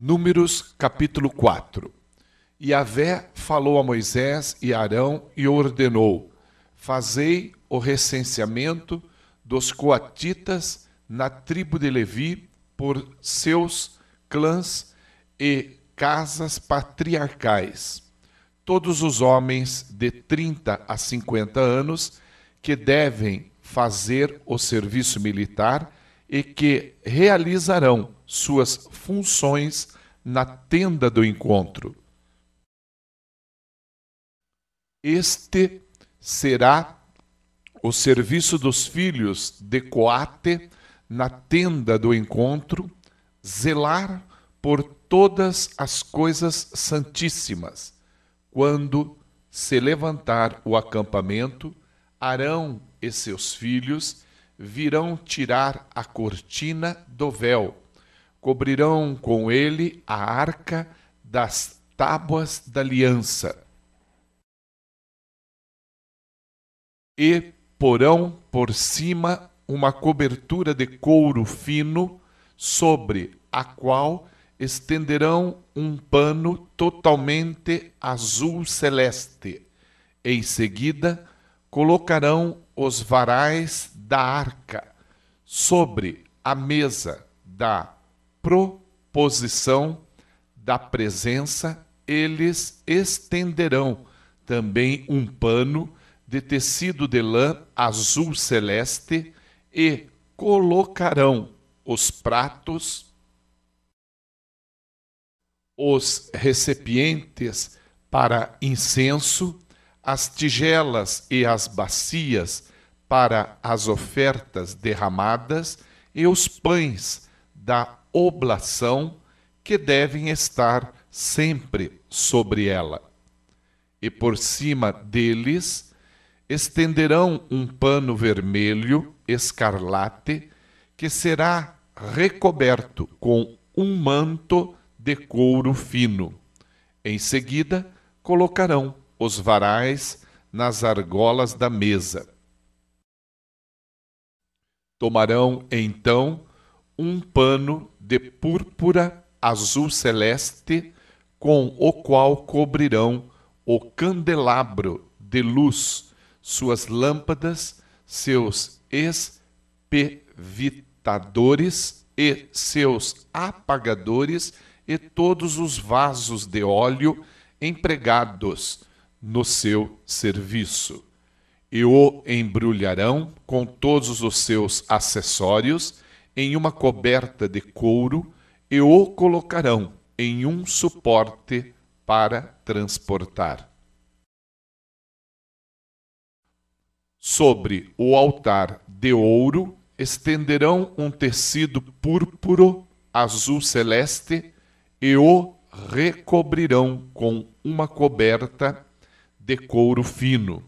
Números capítulo 4. Yahvé falou a Moisés e Arão e ordenou: fazei o recenseamento dos coatitas na tribo de Levi por seus clãs e casas patriarcais. Todos os homens de 30 a 50 anos que devem fazer o serviço militar e que realizarão suas funções na tenda do encontro. Este será o serviço dos filhos de Coate na tenda do encontro, zelar por todas as coisas santíssimas. Quando se levantar o acampamento, Arão e seus filhos virão tirar a cortina do véu, cobrirão com ele a arca das tábuas da aliança e porão por cima uma cobertura de couro fino, sobre a qual estenderão um pano totalmente azul celeste. Em seguida, colocarão os varais da arca sobre a mesa da proposição da presença. Eles estenderão também um pano de tecido de lã azul celeste e colocarão os pratos, os recipientes para incenso, as tigelas e as bacias para as ofertas derramadas e os pães da oblação que devem estar sempre sobre ela. E por cima deles estenderão um pano vermelho escarlate que será recoberto com um manto de couro fino. Em seguida, colocarão os varais nas argolas da mesa. Tomarão, então, um pano de púrpura azul celeste, com o qual cobrirão o candelabro de luz, suas lâmpadas, seus espevitadores e seus apagadores e todos os vasos de óleo empregados no seu serviço. E o embrulharão com todos os seus acessórios em uma coberta de couro e o colocarão em um suporte para transportar. Sobre o altar de ouro estenderão um tecido púrpuro azul celeste e o recobrirão com uma coberta de couro fino.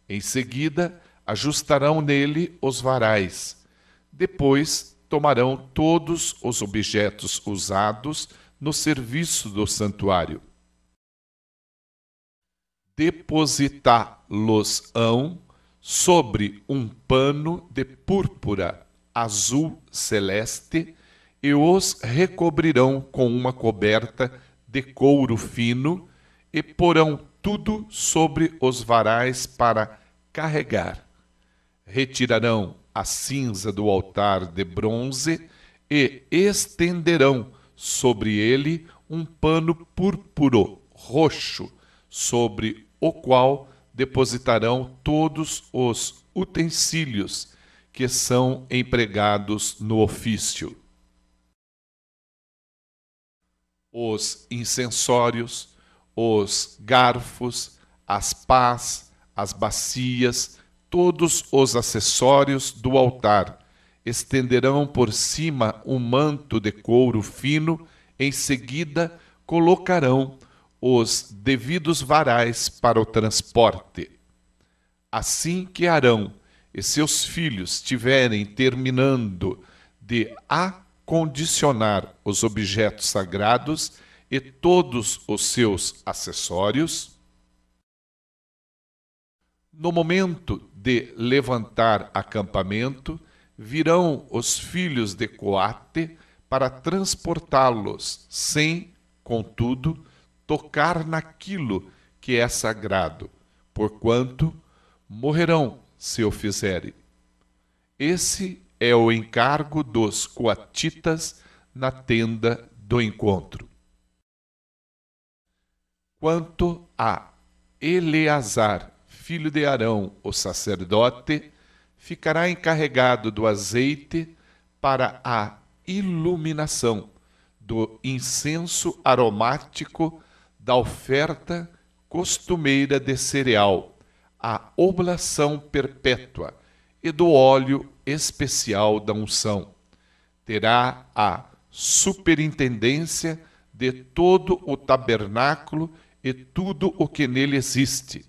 Em seguida, ajustarão nele os varais. Depois, tomarão todos os objetos usados no serviço do santuário. Depositá-los-ão sobre um pano de púrpura azul celeste e os recobrirão com uma coberta de couro fino e porão tudo sobre os varais para carregar. Retirarão a cinza do altar de bronze e estenderão sobre ele um pano púrpuro roxo, sobre o qual depositarão todos os utensílios que são empregados no ofício: os incensórios, os garfos, as pás, as bacias, todos os acessórios do altar. Estenderão por cima um manto de couro fino, em seguida colocarão os devidos varais para o transporte. Assim que Arão e seus filhos tiverem terminando de acondicionar os objetos sagrados e todos os seus acessórios, no momento de levantar acampamento, virão os filhos de Coate para transportá-los sem contudo, tocar naquilo que é sagrado, porquanto morrerão se o fizerem. Esse é o encargo dos coatitas na tenda do encontro. Quanto a Eleazar, filho de Arão, o sacerdote, ficará encarregado do azeite para a iluminação, do incenso aromático, da oferta costumeira de cereal, a oblação perpétua e do óleo especial da unção. Terá a superintendência de todo o tabernáculo e tudo o que nele existe,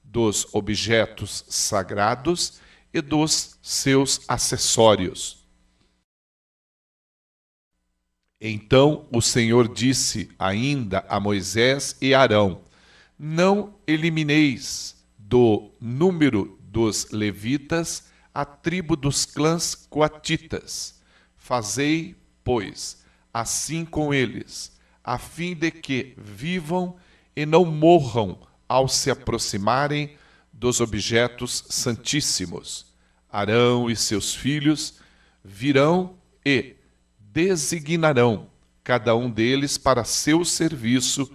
dos objetos sagrados e dos seus acessórios. Então o Senhor disse ainda a Moisés e Arão: não elimineis do número dos levitas a tribo dos clãs coatitas. Fazei, pois, assim com eles, a fim de que vivam e não morram ao se aproximarem dos objetos santíssimos. Arão e seus filhos virão e designarão cada um deles para seu serviço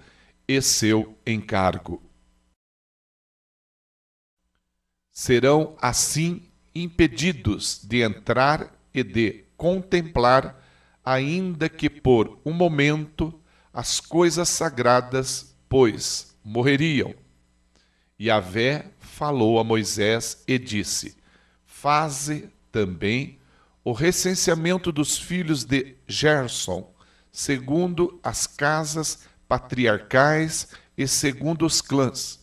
e seu encargo. Serão assim impedidos de entrar e de contemplar, ainda que por um momento, as coisas sagradas, pois morreriam. Yahvé falou a Moisés e disse: faze também o recenseamento dos filhos de Gerson, segundo as casas patriarcais e segundo os clãs.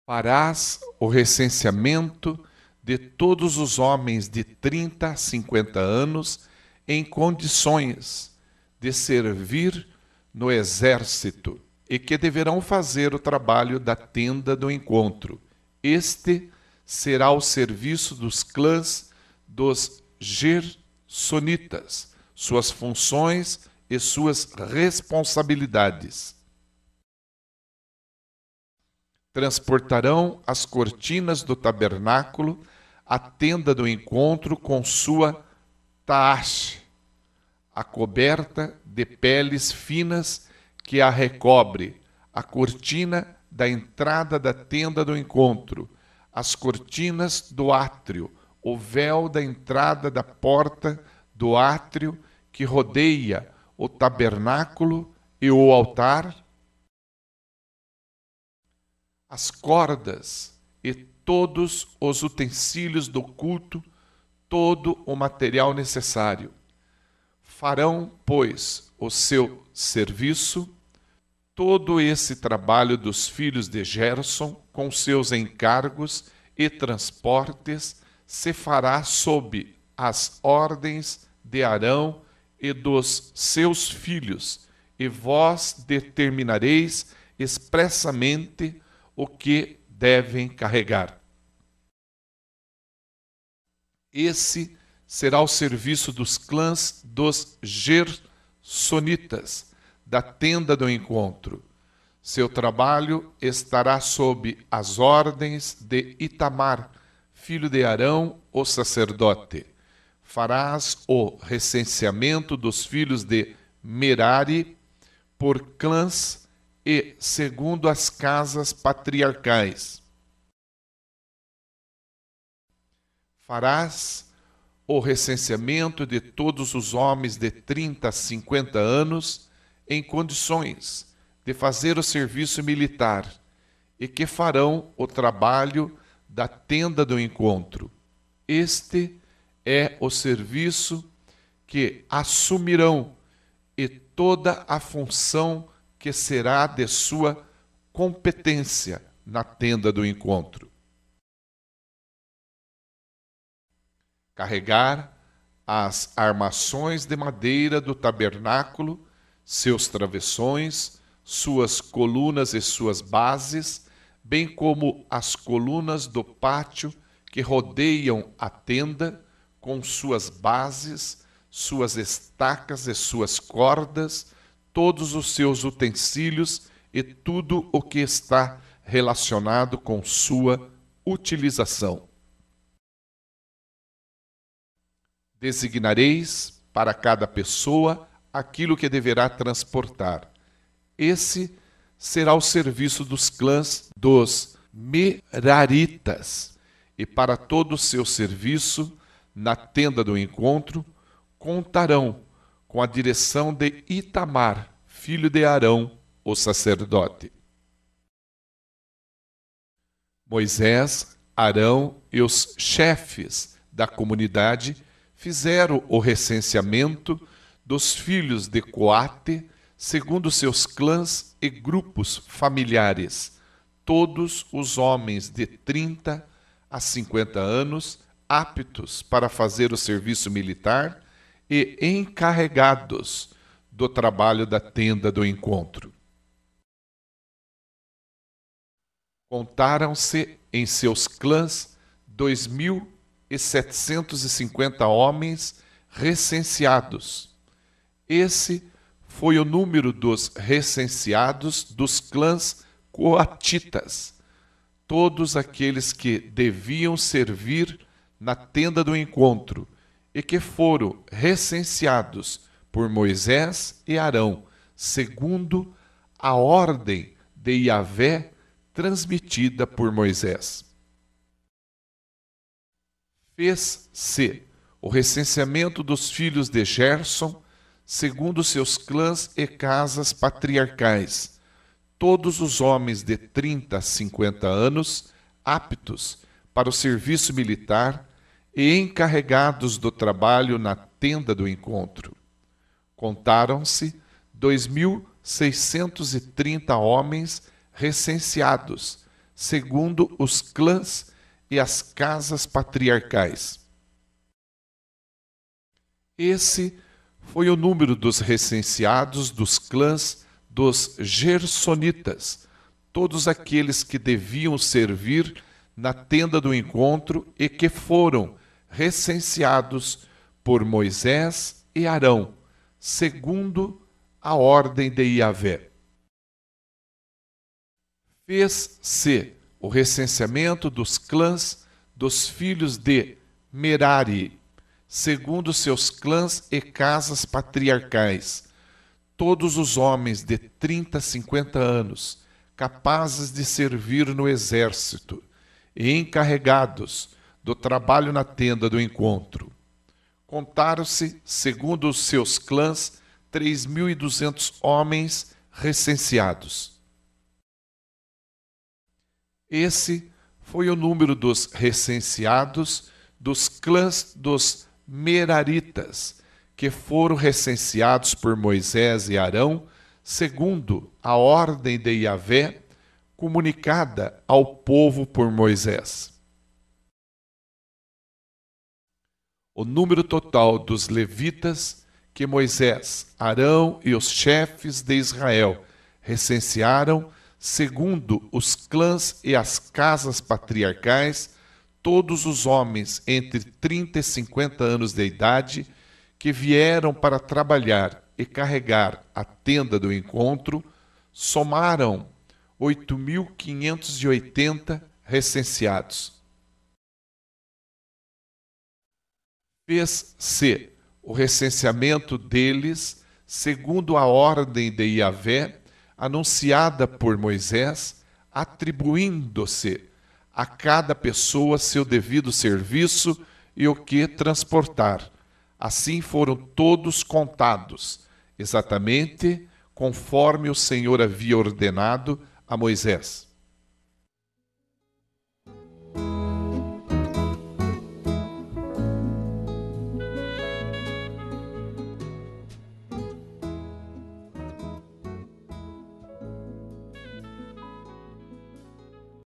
Farás o recenseamento de todos os homens de 30 a 50 anos em condições de servir no exército e que deverão fazer o trabalho da tenda do encontro. Este será o serviço dos clãs dos gersonitas, suas funções e suas responsabilidades. Transportarão as cortinas do tabernáculo, a tenda do encontro com sua taash, a coberta de peles finas que a recobre, a cortina da entrada da tenda do encontro, as cortinas do átrio, o véu da entrada da porta do átrio que rodeia o tabernáculo e o altar, as cordas e todos os utensílios do culto, todo o material necessário. Farão, pois, o seu serviço, todo esse trabalho dos filhos de Gerson, com seus encargos e transportes, se fará sob as ordens de Arão e dos seus filhos, e vós determinareis expressamente o que devem carregar. Esse será o serviço dos clãs dos gersonitas, da tenda do encontro. Seu trabalho estará sob as ordens de Itamar, filho de Arão, o sacerdote. Farás o recenseamento dos filhos de Merari por clãs e segundo as casas patriarcais. Farás o recenseamento de todos os homens de 30 a 50 anos em condições de fazer o serviço militar e que farão o trabalho da tenda do encontro. Este é o serviço que assumirão e toda a função que será de sua competência na tenda do encontro. Carregar as armações de madeira do tabernáculo, seus travessões, suas colunas e suas bases, bem como as colunas do pátio que rodeiam a tenda, com suas bases, suas estacas e suas cordas, todos os seus utensílios e tudo o que está relacionado com sua utilização. Designareis para cada pessoa aquilo que deverá transportar. Esse será o serviço dos clãs dos Meraritas, e para todo o seu serviço na tenda do encontro contarão com a direção de Itamar, filho de Arão, o sacerdote. Moisés, Arão e os chefes da comunidade fizeram o recenseamento dos filhos de Coate, segundo seus clãs e grupos familiares, todos os homens de 30 a 50 anos, aptos para fazer o serviço militar e encarregados do trabalho da tenda do encontro. Contaram-se em seus clãs 2.750 homens recenseados. Esse foi o número dos recenseados dos clãs coatitas, todos aqueles que deviam servir na tenda do encontro e que foram recenseados por Moisés e Arão, segundo a ordem de Yahvé transmitida por Moisés. Fez-se o recenseamento dos filhos de Gerson, segundo seus clãs e casas patriarcais, todos os homens de 30 a 50 anos, aptos para o serviço militar e encarregados do trabalho na tenda do encontro. Contaram-se 2.630 homens recenseados, segundo os clãs e as casas patriarcais. Esse foi o número dos recenseados dos clãs dos Gersonitas, todos aqueles que deviam servir na tenda do encontro e que foram recenseados por Moisés e Arão, segundo a ordem de Yahvé. Fez-se o recenseamento dos clãs dos filhos de Merari, segundo seus clãs e casas patriarcais, todos os homens de 30 a 50 anos, capazes de servir no exército e encarregados do trabalho na tenda do encontro. Contaram-se, segundo os seus clãs, 3.200 homens recenseados. Esse foi o número dos recenseados dos clãs dos Meraritas, que foram recenseados por Moisés e Arão, segundo a ordem de Yahvé, comunicada ao povo por Moisés. O número total dos levitas que Moisés, Arão e os chefes de Israel recensearam, segundo os clãs e as casas patriarcais, todos os homens entre 30 e 50 anos de idade que vieram para trabalhar e carregar a tenda do encontro, somaram 8.580 recenseados. Fez-se o recenseamento deles segundo a ordem de Yahvé, anunciada por Moisés, atribuindo-se a cada pessoa seu devido serviço e o que transportar. Assim foram todos contados, exatamente conforme o Senhor havia ordenado a Moisés.